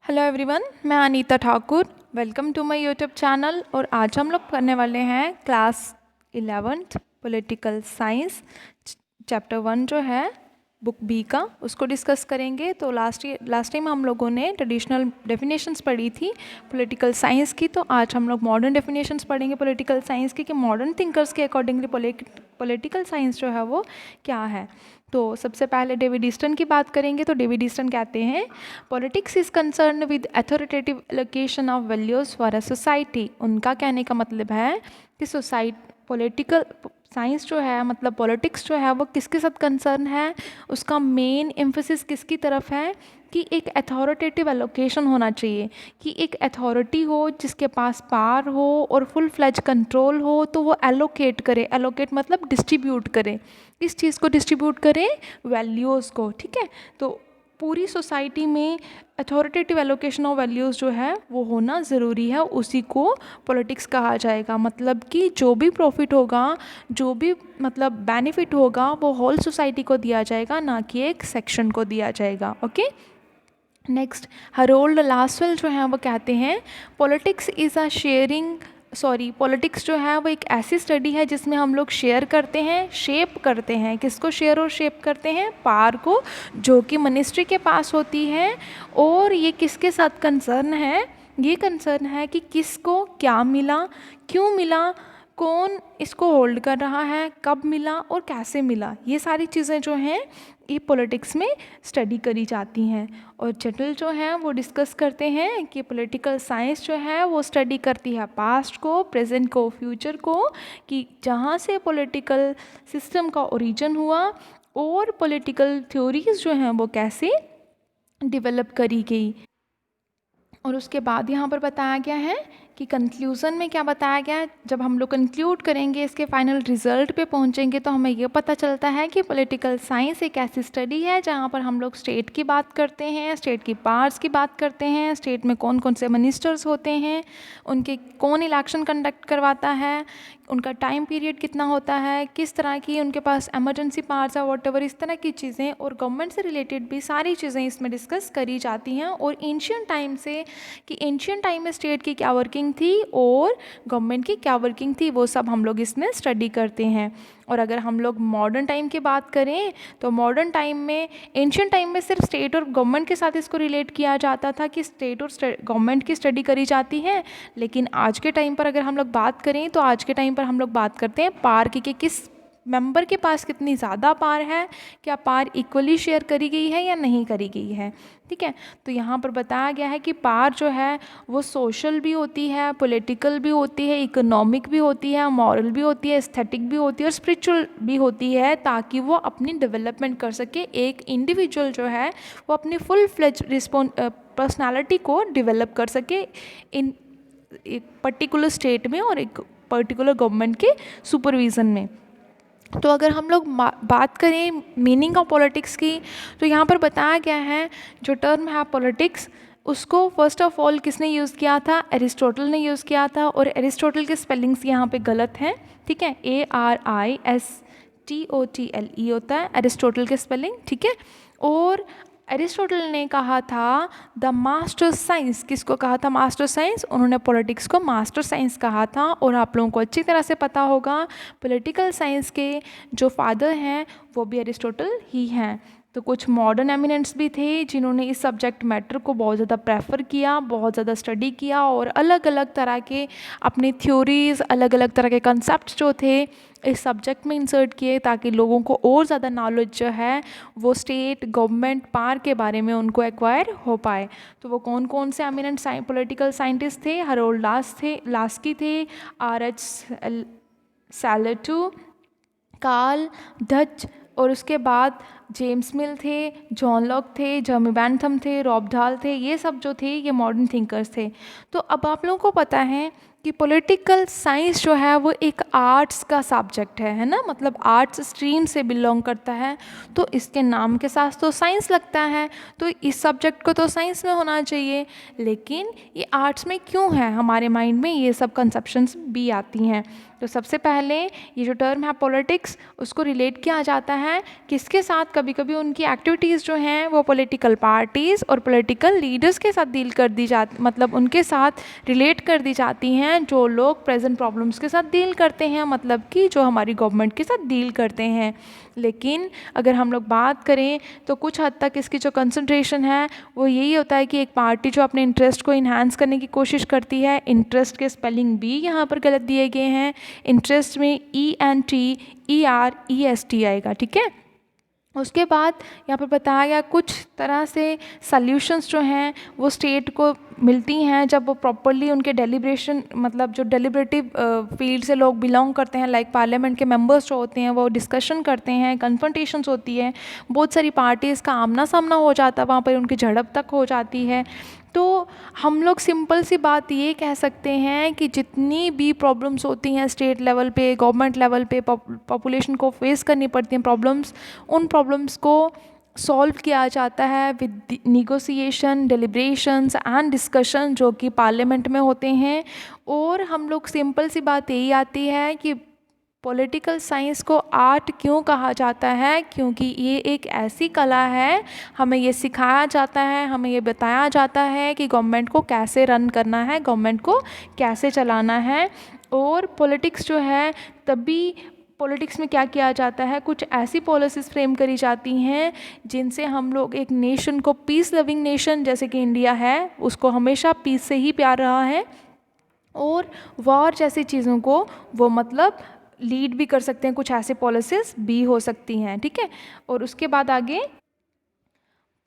Hello everyone, मैं Anita Thakur. Welcome to my YouTube channel. और आज हम लोग करने वाले हैं class 11th political science chapter 1 जो है बुक बी का, उसको डिस्कस करेंगे। तो लास्ट टाइम हम लोगों ने ट्रेडिशनल डेफिनेशंस पढ़ी थी पॉलिटिकल साइंस की, तो आज हम लोग मॉडर्न डेफिनेशंस पढ़ेंगे पॉलिटिकल साइंस की कि मॉडर्न थिंकर्स के अकॉर्डिंगली पॉलिटिकल साइंस जो है वो क्या है। तो सबसे पहले डेविड ईस्टन की बात करेंगे। तो डेविड ईस्टन कहते हैं politics is concern with authoritative allocation of values for a society. उनका कहने का मतलब है कि पॉलिटिकल साइंस जो है, मतलब पॉलिटिक्स जो है वो किसके साथ कंसर्न है, उसका मेन एम्फेसिस किसकी तरफ है कि एक अथॉरिटेटिव एलोकेशन होना चाहिए, कि एक अथॉरिटी हो जिसके पास पावर हो और फुल फ्लेज कंट्रोल हो, तो वो एलोकेट करे। एलोकेट मतलब डिस्ट्रीब्यूट करे। इस चीज़ को डिस्ट्रीब्यूट करें वैल्यूज़ को, ठीक है। तो पूरी सोसाइटी में अथॉरिटेटिव एलोकेशन ऑफ वैल्यूज़ जो है वो होना ज़रूरी है, उसी को पॉलिटिक्स कहा जाएगा। मतलब कि जो भी प्रॉफिट होगा, जो भी मतलब बेनिफिट होगा, वो होल सोसाइटी को दिया जाएगा, ना कि एक सेक्शन को दिया जाएगा। ओके। नेक्स्ट, हरोल्ड लासवेल जो है वो कहते हैं पॉलिटिक्स इज़ अ पॉलिटिक्स जो है वो एक ऐसी स्टडी है जिसमें हम लोग शेयर करते हैं, शेप करते हैं। किसको शेयर और शेप करते हैं? पावर को, जो कि मिनिस्ट्री के पास होती है। और ये किसके साथ कंसर्न है? ये कंसर्न है कि किसको क्या मिला, क्यों मिला, कौन इसको होल्ड कर रहा है, कब मिला और कैसे मिला। ये सारी चीज़ें जो हैं ये पॉलिटिक्स में स्टडी करी जाती हैं। और जनरल जो हैं वो डिस्कस करते हैं कि पॉलिटिकल साइंस जो है वो स्टडी करती है पास्ट को, प्रेजेंट को, फ्यूचर को, कि जहाँ से पॉलिटिकल सिस्टम का ओरिजिन हुआ और पॉलिटिकल थ्योरीज जो हैं वो कैसे डेवलप करी गई। और उसके बाद यहाँ पर बताया गया है कि कंक्लूज़न में क्या बताया गया है। जब हम लोग कंक्लूड करेंगे, इसके फाइनल रिजल्ट पे पहुँचेंगे, तो हमें ये पता चलता है कि पॉलिटिकल साइंस एक ऐसी स्टडी है जहाँ पर हम लोग स्टेट की बात करते हैं, स्टेट की पावर्स की बात करते हैं, स्टेट में कौन कौन से मिनिस्टर्स होते हैं, उनके कौन इलेक्शन कंडक्ट करवाता है, उनका टाइम पीरियड कितना होता है, किस तरह की उनके पास एमरजेंसी पावर्स है, वॉटएवर, इस तरह की चीज़ें, और गवर्नमेंट से रिलेटेड भी सारी चीज़ें इसमें डिस्कस करी जाती हैं। और एंशियंट टाइम से कि एंशियंट टाइम में स्टेट की क्या वर्किंग थी और गवर्नमेंट की क्या वर्किंग थी, वो सब हम लोग इसमें स्टडी करते हैं। और अगर हम लोग मॉडर्न टाइम की बात करें, तो मॉडर्न टाइम में, एंशियंट टाइम में सिर्फ स्टेट और गवर्नमेंट के साथ इसको रिलेट किया जाता था कि स्टेट और गवर्नमेंट की स्टडी करी जाती है। लेकिन आज के टाइम पर अगर हम लोग बात करें, तो आज के टाइम पर हम लोग बात करते हैं पावर की, कि किस मेंबर के पास कितनी ज़्यादा पावर है, क्या पावर इक्वली शेयर करी गई है या नहीं करी गई है, ठीक है। तो यहाँ पर बताया गया है कि पावर जो है वो सोशल भी होती है, पॉलिटिकल भी होती है, इकोनॉमिक भी होती है, मॉरल भी होती है, एस्थेटिक भी होती है और स्पिरिचुअल भी होती है, ताकि वो अपनी डेवलपमेंट कर सके। एक इंडिविजुअल जो है वो अपनी फुल फ्लेज पर्सनालिटी को डेवलप कर सके इन एक पर्टिकुलर स्टेट में और एक पर्टिकुलर गवर्नमेंट के सुपरविज़न में। तो अगर हम लोग बात करें मीनिंग ऑफ पॉलिटिक्स की, तो यहाँ पर बताया गया है जो टर्म है पॉलिटिक्स, उसको फर्स्ट ऑफ ऑल किसने यूज़ किया था? एरिस्टोटल ने यूज़ किया था। और एरिस्टोटल के स्पेलिंग्स यहाँ पे गलत हैं, ठीक है। ARISTOTLE होता है एरिस्टोटल के स्पेलिंग, ठीक है। और एरिस्टोटल ने कहा था द मास्टर साइंस। किसको कहा था मास्टर साइंस? उन्होंने पॉलिटिक्स को मास्टर साइंस कहा था। और आप लोगों को अच्छी तरह से पता होगा पॉलिटिकल साइंस के जो फादर हैं वो भी एरिस्टोटल ही हैं। तो कुछ मॉडर्न एमिनेंट्स भी थे जिन्होंने इस सब्जेक्ट मैटर को बहुत ज़्यादा प्रेफर किया, बहुत ज़्यादा स्टडी किया और अलग अलग तरह के अपनी थ्योरीज़, अलग अलग तरह के कंसेप्ट जो थे इस सब्जेक्ट में इंसर्ट किए, ताकि लोगों को और ज़्यादा नॉलेज जो है वो स्टेट, गवर्नमेंट, पावर के बारे में उनको एक्वायर हो पाए। तो वो कौन कौन से एमिनेंट पॉलिटिकल साइंटिस्ट थे? हरोल्ड लास्की थे, RH सैलेटू, कार्ल डच, और उसके बाद जेम्स मिल थे, जॉन लॉक थे, जर्मी बेंथम थे, रॉब डाल थे। ये सब जो थे ये मॉडर्न थिंकर्स थे। तो अब आप लोगों को पता है कि पॉलिटिकल साइंस जो है वो एक आर्ट्स का सब्जेक्ट है ना, मतलब आर्ट्स स्ट्रीम से बिलोंग करता है, तो इसके नाम के साथ तो साइंस लगता है, तो इस सब्जेक्ट को तो साइंस में होना चाहिए। लेकिन ये आर्ट्स में क्यों है, हमारे माइंड में ये सब कंसेप्शंस भी आती हैं। तो सबसे पहले ये जो टर्म है पॉलिटिक्स, उसको रिलेट किया जाता है किसके साथ, कभी कभी उनकी एक्टिविटीज़ जो हैं वो पॉलिटिकल पार्टीज़ और पॉलिटिकल लीडर्स के साथ डील कर दी जाती, मतलब उनके साथ रिलेट कर दी जाती हैं, जो लोग प्रेजेंट प्रॉब्लम्स के साथ डील करते हैं, मतलब कि जो हमारी गवर्नमेंट के साथ डील करते हैं। लेकिन अगर हम लोग बात करें तो कुछ हद तक इसकी जो कंसंट्रेशन है वो यही होता है कि एक पार्टी जो अपने इंटरेस्ट को इन्हांस करने की कोशिश करती है, इंटरेस्ट के स्पेलिंग भी यहाँ पर गलत दिए गए हैं, इंटरेस्ट में ENTEREST आएगा, ठीक है। उसके बाद यहाँ पर बताया गया कुछ तरह से सॉल्यूशंस जो हैं वो स्टेट को मिलती हैं जब वो प्रॉपरली उनके डेलिब्रेशन, मतलब जो डेलिब्रेटिव फील्ड से लोग बिलोंग करते हैं, लाइक पार्लियामेंट के मेंबर्स जो होते हैं वो डिस्कशन करते हैं, कन्फ्रंटेशंस होती है, बहुत सारी पार्टीज़ का आमना सामना हो जाता है, वहाँ पर उनकी झड़प तक हो जाती है। तो हम लोग सिंपल सी बात ये कह सकते हैं कि जितनी भी प्रॉब्लम्स होती हैं स्टेट लेवल पे, गवर्नमेंट लेवल पे, पॉपुलेशन को फेस करनी पड़ती हैं प्रॉब्लम्स, उन प्रॉब्लम्स को सॉल्व किया जाता है with negotiation, deliberations and discussion, जो कि पार्लियामेंट में होते हैं। और हम लोग सिंपल सी बात यही आती है कि पॉलिटिकल साइंस को आर्ट क्यों कहा जाता है, क्योंकि ये एक ऐसी कला है, हमें ये सिखाया जाता है, हमें ये बताया जाता है कि गवर्नमेंट को कैसे रन करना है, गवर्नमेंट को कैसे चलाना है। और पॉलिटिक्स जो है, तभी पॉलिटिक्स में क्या किया जाता है, कुछ ऐसी पॉलिसीज़ फ्रेम करी जाती हैं जिनसे हम लोग एक नेशन को, पीस लविंग नेशन जैसे कि इंडिया है, उसको हमेशा पीस से ही प्यार रहा है, और वॉर जैसी चीज़ों को वो मतलब लीड भी कर सकते हैं, कुछ ऐसे पॉलिसीज़ भी हो सकती हैं, ठीक है। और उसके बाद आगे,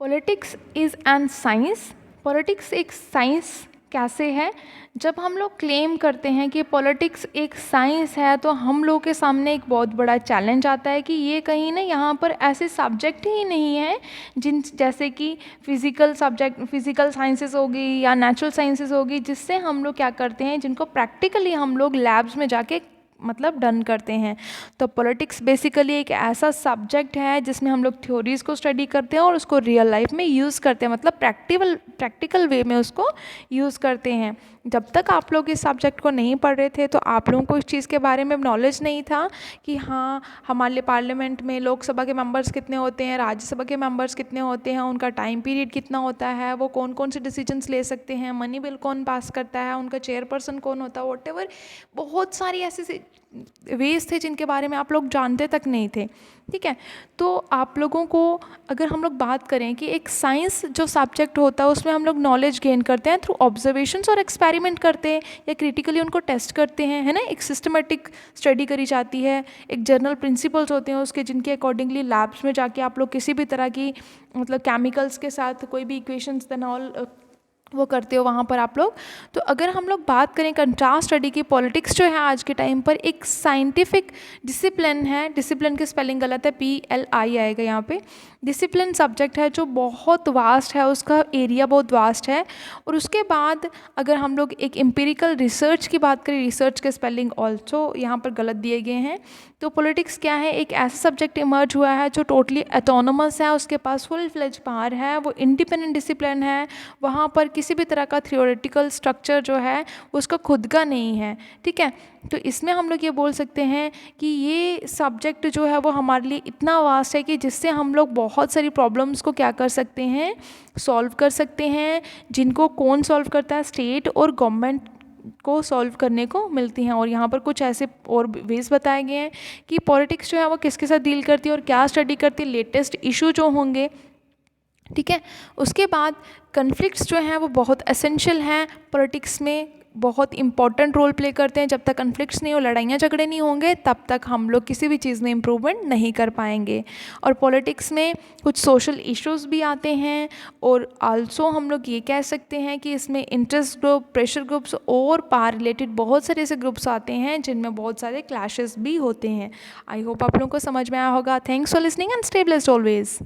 politics is an science, politics एक साइंस कैसे है, जब हम लोग क्लेम करते हैं कि पॉलिटिक्स एक साइंस है तो हम लोग के सामने एक बहुत बड़ा चैलेंज आता है कि ये कहीं ना यहाँ पर ऐसे सब्जेक्ट ही नहीं है जिन, जैसे कि फिज़िकल सब्जेक्ट, फिज़िकल साइंसेस होगी या नेचुरल साइंसेस होगी, जिससे हम लोग क्या करते हैं, जिनको प्रैक्टिकली हम लोग लैब्स में जाके मतलब डन करते हैं। तो पॉलिटिक्स बेसिकली एक ऐसा सब्जेक्ट है जिसमें हम लोग थ्योरीज़ को स्टडी करते हैं और उसको रियल लाइफ में यूज़ करते हैं, मतलब प्रैक्टिकल वे में उसको यूज़ करते हैं। जब तक आप लोग इस सब्जेक्ट को नहीं पढ़ रहे थे तो आप लोगों को इस चीज़ के बारे में नॉलेज नहीं था कि हाँ, हमारे पार्लियामेंट में लोकसभा के मेंबर्स कितने होते हैं, राज्यसभा के मेंबर्स कितने होते हैं, उनका टाइम पीरियड कितना होता है, वो कौन कौन से डिसीजंस ले सकते हैं, मनी बिल कौन पास करता है, उनका चेयरपर्सन कौन होता है, वॉटेवर, बहुत सारी ऐसे वेज थे जिनके बारे में आप लोग जानते तक नहीं थे, ठीक है। तो आप लोगों को, अगर हम लोग बात करें कि एक साइंस जो सब्जेक्ट होता है उसमें हम लोग नॉलेज गेन करते हैं थ्रू ऑब्जर्वेशंस और एक्सपेरिमेंट करते हैं या क्रिटिकली उनको टेस्ट करते हैं, है ना। एक सिस्टमेटिक स्टडी करी जाती है, एक जनरल प्रिंसिपल्स होते हैं उसके, जिनके अकॉर्डिंगली लैब्स में जाके आप लोग किसी भी तरह की मतलब केमिकल्स के साथ कोई भी इक्वेशंस एंड ऑल वो करते हो वहाँ पर आप लोग। तो अगर हम लोग बात करें कंट्रास्ट स्टडी की, पॉलिटिक्स जो है आज के टाइम पर एक साइंटिफिक डिसिप्लिन है, डिसिप्लिन की स्पेलिंग गलत है, PLI आएगा यहाँ पे, डिसिप्लिन सब्जेक्ट है जो बहुत वास्ट है, उसका एरिया बहुत वास्ट है। और उसके बाद अगर हम लोग एक एम्पिरिकल रिसर्च की बात करें, रिसर्च के स्पेलिंग ऑल्सो यहाँ पर गलत दिए गए हैं। तो पॉलिटिक्स क्या है, एक ऐसा सब्जेक्ट इमर्ज हुआ है जो टोटली ऑटोनोमस है, उसके पास फुल फ्लेज पावर है, वो इंडिपेंडेंट डिसिप्लिन है, वहाँ पर किसी भी तरह का थियोरेटिकल स्ट्रक्चर जो है उसका खुद का नहीं है, ठीक है। तो इसमें हम लोग ये बोल सकते हैं कि ये सब्जेक्ट जो है वो हमारे लिए इतना वास्ट है कि जिससे हम लोग बहुत सारी प्रॉब्लम्स को क्या कर सकते हैं, सॉल्व कर सकते हैं, जिनको कौन सॉल्व करता है, स्टेट और गवर्नमेंट को सॉल्व करने को मिलती हैं। और यहाँ पर कुछ ऐसे और वेज बताए गए हैं कि पॉलिटिक्स जो है वो किसके साथ डील करती है और क्या स्टडी करती है, लेटेस्ट इशू जो होंगे, ठीक है। उसके बाद कन्फ्लिक्ट्स जो हैं वो बहुत एसेंशियल हैं, पॉलिटिक्स में बहुत इंपॉर्टेंट रोल प्ले करते हैं। जब तक कन्फ्लिक्ट्स नहीं हो, लड़ाइयाँ झगड़े नहीं होंगे, तब तक हम लोग किसी भी चीज़ में इम्प्रूवमेंट नहीं कर पाएंगे। और पॉलिटिक्स में कुछ सोशल इश्यूज़ भी आते हैं, और आल्सो हम लोग ये कह सकते हैं कि इसमें इंटरेस्ट ग्रुप, प्रेशर ग्रुप्स और पावर रिलेटेड बहुत सारे ऐसे ग्रुप्स आते हैं जिनमें बहुत सारे क्लैशेस भी होते हैं। आई होप आप लोगों को समझ में आया होगा। Thanks for listening and stay blessed always.